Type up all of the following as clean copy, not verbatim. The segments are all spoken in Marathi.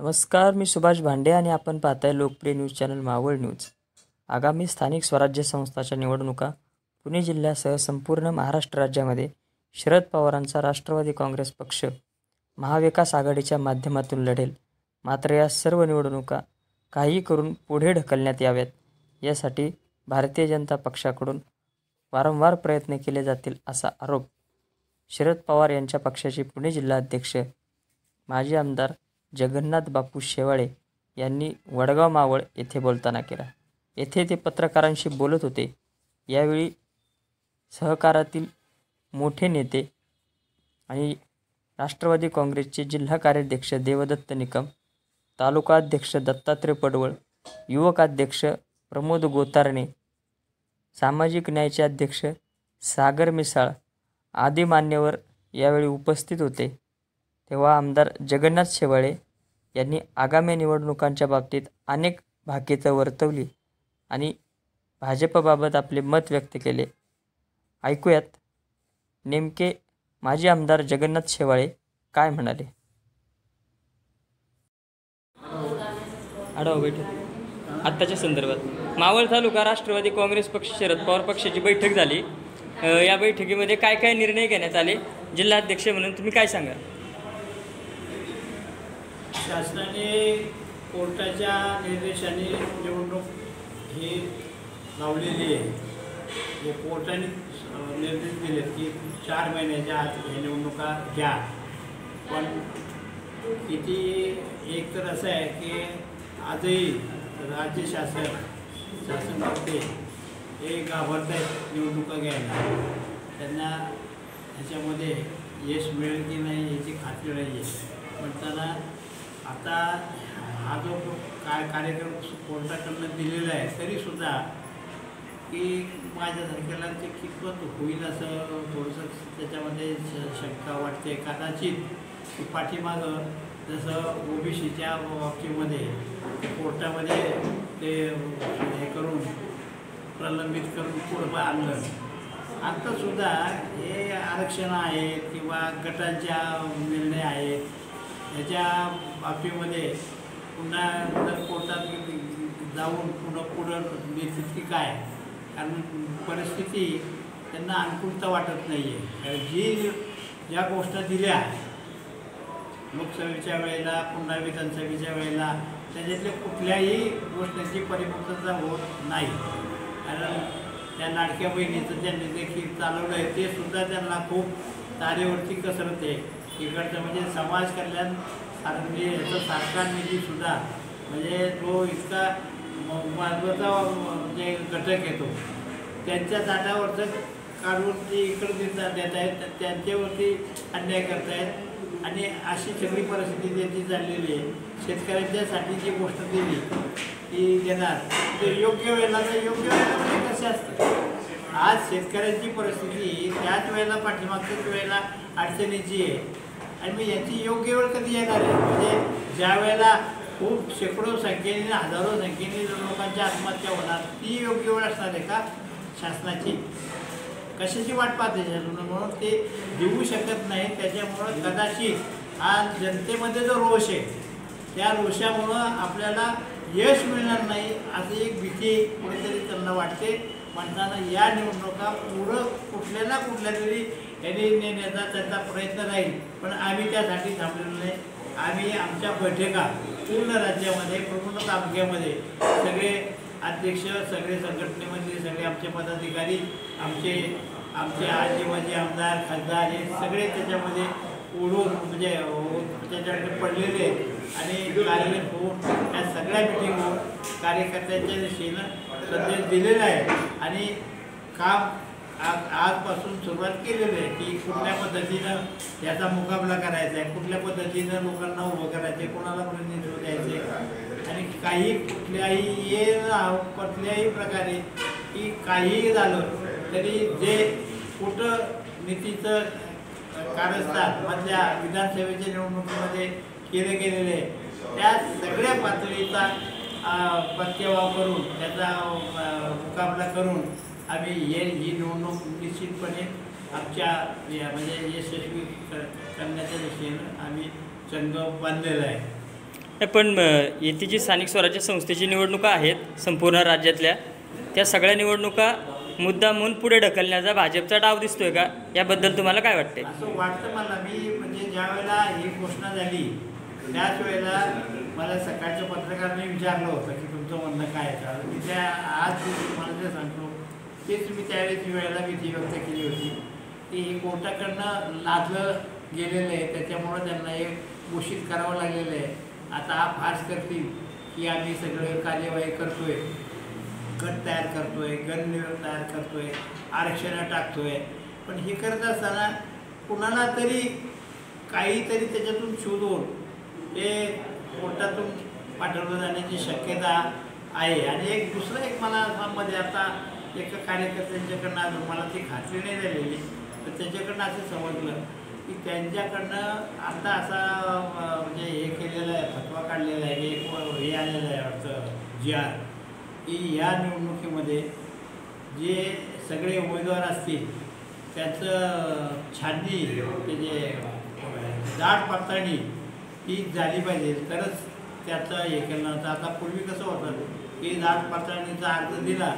नमस्कार, मी सुभाष भांडे आणि आपण पाहताय लोकप्रिय न्यूज चॅनल मावळ न्यूज। आगामी स्थानिक स्वराज्य संस्थांच्या निवडणुका पुणे जिल्ह्यासह संपूर्ण महाराष्ट्र राज्यामध्ये शरद पवारांचा राष्ट्रवादी काँग्रेस पक्ष महाविकास आघाडीच्या माध्यमातून लढेल। मात्र या सर्व निवडणुका काही करून पुढे ढकलण्यात याव्यात यासाठी भारतीय जनता पक्षाकडून वारंवार प्रयत्न केले जातील असा आरोप शरद पवार यांच्या पक्षाचे पुणे जिल्हाध्यक्ष माजी आमदार जगन्नाथ बापू शेवाळे यांनी वडगाव मावळ येथे बोलताना केला। येथे ते पत्रकारांशी बोलत होते। यावेळी सहकारातील मोठे नेते आणि राष्ट्रवादी काँग्रेसचे जिल्हा कार्याध्यक्ष देवदत्त निकम, तालुका अध्यक्ष दत्तात्रय पडवळ, युवक अध्यक्ष प्रमोद गोतारणे, सामाजिक न्यायाचे अध्यक्ष सागर मिसाळ आदी मान्यवर यावेळी उपस्थित होते। तेव्हा आमदार जगन्नाथ शेवाळे यांनी आगामी निवडणुकांच्या बाबतीत अनेक भाकितं वर्तवली आणि भाजपबाबत आपले मत व्यक्त केले। ऐकूयात नेमके माजी आमदार जगन्नाथ शेवाळे काय म्हणाले। आढावा बैठक आत्ताच्या संदर्भात मावळ तालुका राष्ट्रवादी काँग्रेस पक्ष शरद पवार पक्षाची बैठक झाली। या बैठकीमध्ये काय काय निर्णय घेण्यात आले, जिल्हाध्यक्ष म्हणून तुम्ही काय सांगा। शासनाने कोर्टाच्या निर्देशाने निवडणूक ही लावलेली आहे। हे कोर्टाने निर्देश दिले की 4 महिन्याच्या आत हे निवडणुका घ्या। पण किती एक तर असं आहे की आजही राज्य शासन करते हे घाबरत आहेत निवडणुका घ्यायला। त्यांना ह्याच्यामध्ये यश मिळेल की नाही याची खात्री नाही आहे। म्हणताना आता हा जो कार्यक्रम कोर्टाकडनं दिलेला आहे तरीसुद्धा की माझ्यासारख्याला ते कितपत होईल असं थोडंसं त्याच्यामध्ये शंका वाटते। कदाचित की पाठीमागं जसं ओबीसीच्या बाबतीमध्ये कोर्टामध्ये ते हे करून प्रलंबित करून पुढं आणलं। आत्तासुद्धा हे आरक्षण आहेत किंवा गटांच्या निर्णय आहेत ह्याच्या बाबतीमध्ये पुन्हा जर कोर्टात जाऊन पुढं देतील की काय, कारण परिस्थिती त्यांना अनुकूलता वाटत नाही आहे। ज्या गोष्टी दिल्या लोकसभेच्या वेळेला पुन्हा विधानसभेच्या वेळेला त्याच्यातल्या कुठल्याही गोष्टींची परिपक्वता होत नाही। कारण त्या लाडक्या बहिणीचं ज्यांनी देखील चालवलं आहे ते सुद्धा त्यांना खूप तारेवरती कसरत आहे। इकडचं म्हणजे समाज कल्याण म्हणजे ह्याचा सरकार निधीसुद्धा म्हणजे जो इतका महत्त्वाचा म्हणजे घटक येतो त्यांच्या ताटावरचं काढून ते इकडं देत आहेत, त्यांच्यावरती अन्याय करत आहेत आणि अशी सगळी परिस्थिती त्यांची चाललेली आहे। शेतकऱ्यांच्यासाठी जी गोष्ट दिली ती देणार ते योग्य वेळेला तर योग्य वेळेला म्हणजे कसे असतं। आज शेतकऱ्यांची परिस्थिती त्याच वेळेला पाठीमागच्याच वेळेला अडचणीची आहे आणि मग याची योग्य वेळ कधी येणार आहे। म्हणजे ज्या वेळेला खूप शेकडो संख्येने हजारो संख्येने लोकांच्या आत्महत्या होणार ती योग्य वेळ असणार आहे का शासनाची? कशाची वाट पाहते शासन म्हणून ते देऊ शकत नाही। त्याच्यामुळं कदाचित आज जनतेमध्ये जो रोष आहे त्या रोषामुळं आपल्याला यश मिळणार नाही अशी एक भीती कुठेतरी त्यांना वाटते। म्हणताना या निवडणुका पुढं कुठल्या ना कुठल्या तरी यांनी नेण्याचा त्यांचा प्रयत्न राहील, पण आम्ही त्यासाठी थांबलेलो नाही। आम्ही आमच्या बैठका पूर्ण राज्यामध्ये प्रमुख तालुक्यामध्ये सगळे अध्यक्ष, सगळे संघटनेमधले सगळे आमचे पदाधिकारी, आमचे आजी माजी आमदार खासदार हे सगळे त्याच्यामध्ये ओढून म्हणजे त्याच्याकडे पडलेले आणि कार्यरत होऊन त्या सगळ्या मिटिंग होऊन कार्यकर्त्यांच्या दिशेनं संदेश दिलेला आहे आणि काम आजपासून सुरुवात केलेली आहे की कुठल्या पद्धतीनं याचा मुकाबला करायचा आहे, कुठल्या पद्धतीनं लोकांना उभं करायचं आहे, कोणाला प्रतिनिधित्व द्यायचं आहे आणि काही कुठल्याही प्रकारे की काहीही झालं तरी जे कूटनीतीचं कारस्थान मधल्या विधानसभेच्या निवडणुकीमध्ये केले गेलेले त्या सगळ्या पातळीचा प्रत्यवाह करून त्याचा मुकाबला करून आम्ही ही निवडणूक निश्चितपणे आमच्या म्हणजे यशस्वी करण्याच्या दिशेनं आम्ही चंग बांधलेला आहे। पण येथे जी स्थानिक स्वराज्य संस्थेची निवडणुका आहेत संपूर्ण राज्यातल्या, त्या सगळ्या निवडणुका मुद्दा म्हणून पुढे ढकलण्याचा भाजपचा डाव दिसतोय का? याबद्दल तुम्हाला काय वाटते? असं वाटतं मला. मी म्हणजे ज्या वेळेला ही घोषणा झाली त्याच वेळेला मला सकाळच्या पत्रकारांनी विचारलं होतं की तुमचं म्हणणं काय आहे. मी त्या आज तुम्हाला जे सांगतो तेच मी त्यावेळेस वेळेला भीती व्यक्त केली होती की हे कोर्टाकडनं लादलं गेलेलं आहे, त्याच्यामुळं त्यांना हे घोषित करावं लागलेलं आहे. आता हा फार्स करतील की आम्ही सगळं कार्यवाही करतोय, गट तयार करतोय, गण तयार करतोय, आरक्षणं टाकतोय. पण हे करत असताना कुणाला तरी काहीतरी त्याच्यातून शोधून ते कोर्टातून पाठवलं जाण्याची शक्यता आहे. आणि एक दुसरं एक मला मध्ये आता एका कार्यकर्त्यांच्याकडनं अजून मला ती खात्री नाही झालेली, तर त्याच्याकडनं असं समजलं की त्यांच्याकडनं आता असा म्हणजे हे केलेलं आहे, फतवा काढलेला आहे, एक हे आलेलं आहे वाटतं GR की या निवडणुकीमध्ये जे सगळे उमेदवार असतील त्याचं छाननी म्हणजे दाट पडताळणी ही झाली पाहिजे, तरच त्याचं हे केलं नव्हतं. आता पूर्वी कसं होतं की दाट पडताळणीचा अर्ज दिला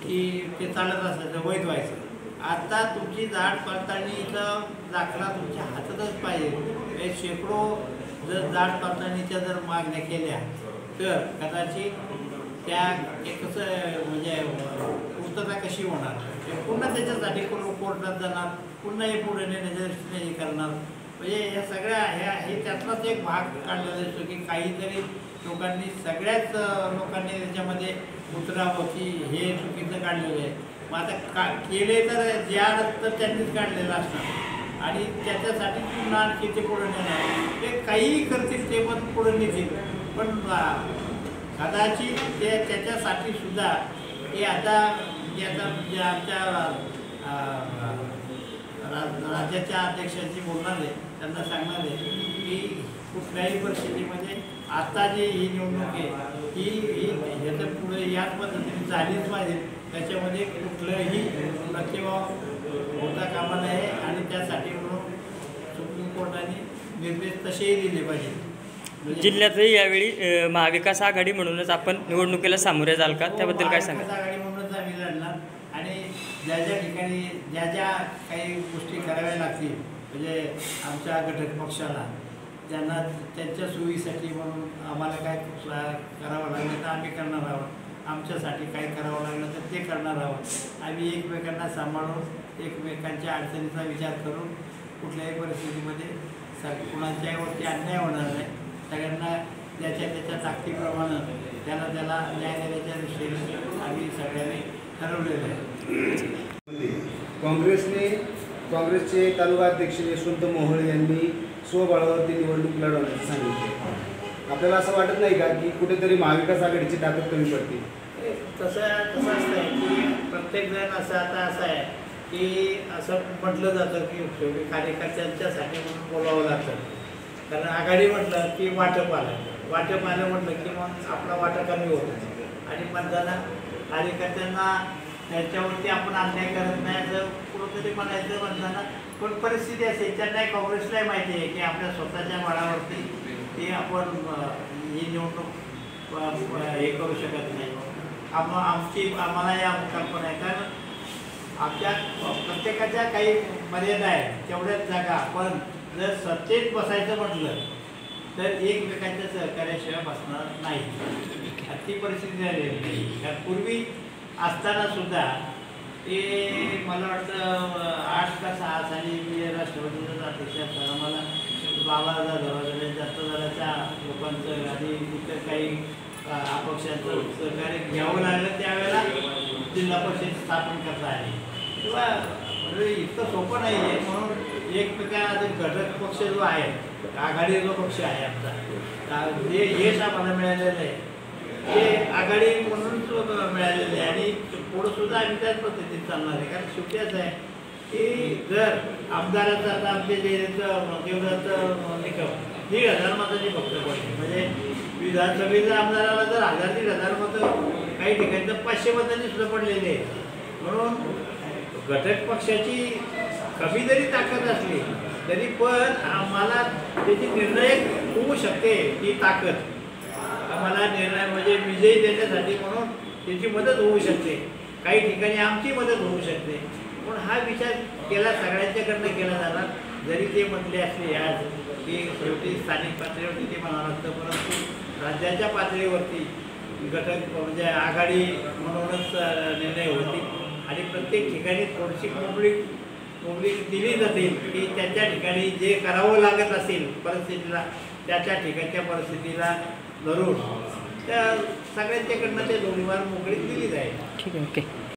की ते चालत असायचं, वैध व्हायचं. आता तुमची दाट पडताळणीचा दाखला तुमच्या हातातच पाहिजे. शेकडो जर दाट पडताळणीच्या जर मागण्या केल्या तर कदाचित त्या एक कसं म्हणजे पूर्तता कशी होणार, पुन्हा त्याच्यासाठी कोर्टात जाणार, पुन्हा हे पुढे नेण्याच्या दृष्टीने हे करणार. म्हणजे या सगळ्या हे त्यातलाच एक भाग काढलेला दिसतो की काहीतरी लोकांनी सगळ्याच लोकांनी त्याच्यामध्ये उतरावं की हे चुकीचं काढलेलं आहे. मग आता केले तर तर त्यांनीच काढलेलं असणार आणि त्याच्यासाठी पुन्हा आणखी ते पुढे नेणार. ते काहीही करतील, ते पण पुढे नेतील, पण कदाचित ते त्याच्यासाठी सुद्धा हे आता जे आमच्या राज्याच्या अध्यक्षांशी बोलणार आहे त्यांना सांगणार आहे की कुठल्याही परिस्थितीमध्ये आता जी ही निवडणूक आहे ही ह्याचं पुढे याच पद्धतीने झालीच पाहिजे. त्याच्यामध्ये कुठलंही प्रतिभाव होता कामा नये आणि त्यासाठी म्हणून सुप्रीम कोर्टाने निर्देश तसेही दिले पाहिजे. जिल्ह्यातही यावेळी महाविकास आघाडी म्हणूनच आपण निवडणुकीला सामोरे जाल का? त्याबद्दल काय सांगा? महाविकास आघाडी म्हणूनच आम्ही लढणार आणि ज्या ज्या ठिकाणी ज्या काही गोष्टी कराव्या लागतील म्हणजे आमच्या घटक पक्षाला त्यांना त्यांच्या सोयीसाठी म्हणून आम्हाला काय करावं लागलं तर आम्ही करणार आहोत. आमच्यासाठी काय करावं लागलं तर ते करणार आहोत. आम्ही एकमेकांना सांभाळून एकमेकांच्या अडचणीचा विचार करून कुठल्याही परिस्थितीमध्ये कुणाच्यावरती अन्याय होणार नाही. सगळ्यांना त्याच्या ताकदीप्रमाणे त्याला न्याय देण्याच्या दृष्टीने आम्ही सगळ्यांनी ठरवलेलं आहे. काँग्रेसचे तालुका अध्यक्ष यशवंत मोहोळ यांनी स्वबळावरती निवडणूक लढवण्याचं सांगितले. आपल्याला असं वाटत नाही का की कुठेतरी महाविकास आघाडीची ताकद कमी पडते? तसं असतं की प्रत्येकजण असं आहे की असं म्हटलं जातं की शेवटी कार्यकर्त्यांच्यासाठी म्हणून बोलावं लागतं. कारण आघाडी म्हटलं की वाटप आलं म्हटलं की मग आपला वाटा कमी होतो आणि मतदाना कार्यकर्त्यांना त्याच्यावरती आपण अन्याय करत नाही असं कुठंतरी म्हणायचं मतदाना. पण परिस्थिती असेल त्यांना काँग्रेसलाही माहिती आहे की आपल्या स्वतःच्या बळावरती ते आपण ही निवडणूक हे करू शकत नाही. आम्हाला या कल्पना आहे कारण आमच्या प्रत्येकाच्या काही मर्यादा आहेत तेवढ्याच जागा. पण जर सत्तेत बसायचं म्हटलं तर एकमेकांच्या सहकार्याशिवाय बसणार नाही. ती परिस्थिती झालेली नाही. कारण पूर्वी असताना सुद्धा ते मला वाटतं 8 का 6 साली मी राष्ट्रवादीचा अध्यक्ष असताना मला 12,000 जास्त दराच्या लोकांचं आणि इतर काही अपक्षांचं सहकार्य घ्यावं लागलं. त्यावेळेला जिल्हा परिषद स्थापन करता आली. किंवा इतकं सोपं नाही आहे. म्हणून एकमेकांना घटक पक्ष जो आहे आघाडी जो पक्ष आहे आमचा जे यश आम्हाला मिळालेलं आहे ते आघाडी म्हणूनच मिळालेलं आहे आणि पुढं सुद्धा आम्ही त्याच पद्धतीने चालणार आहे. कारण शेवटी असं आहे की जर आमदाराचं आता आमच्या देवदाचं निकम 1,500 मतांची फक्त पडली म्हणजे विधानसभेच्या आमदाराला जर 1,000-1,500 मतं काही ठिकाणी तर 500 मतांनी सुद्धा पडलेली आहे. म्हणून घटक पक्षाची कमी जरी ताकद असली तरी पण आम्हाला त्याची निर्णायक होऊ शकते ही ताकद आम्हाला निर्णय म्हणजे विजयी देण्यासाठी म्हणून त्याची मदत होऊ शकते. काही ठिकाणी आमची मदत होऊ शकते. पण हा विचार केला सगळ्यांच्याकडनं केला जाणार. जरी ते म्हटले असले आज की शेवटी स्थानिक पातळीवरती ते म्हणावं लागतं, परंतु राज्याच्या पातळीवरती घटक म्हणजे आघाडी म्हणूनच निर्णय होतील आणि प्रत्येक ठिकाणी थोडीशी मोकळी दिली जातील की त्याच्या ठिकाणी जे करावं लागत असेल परिस्थितीला त्या ठिकाणच्या परिस्थितीला धरून त्या सगळ्यांच्याकडनं ते दोन्ही मोकळी दिली जाईल. ठीक आहे, ओके.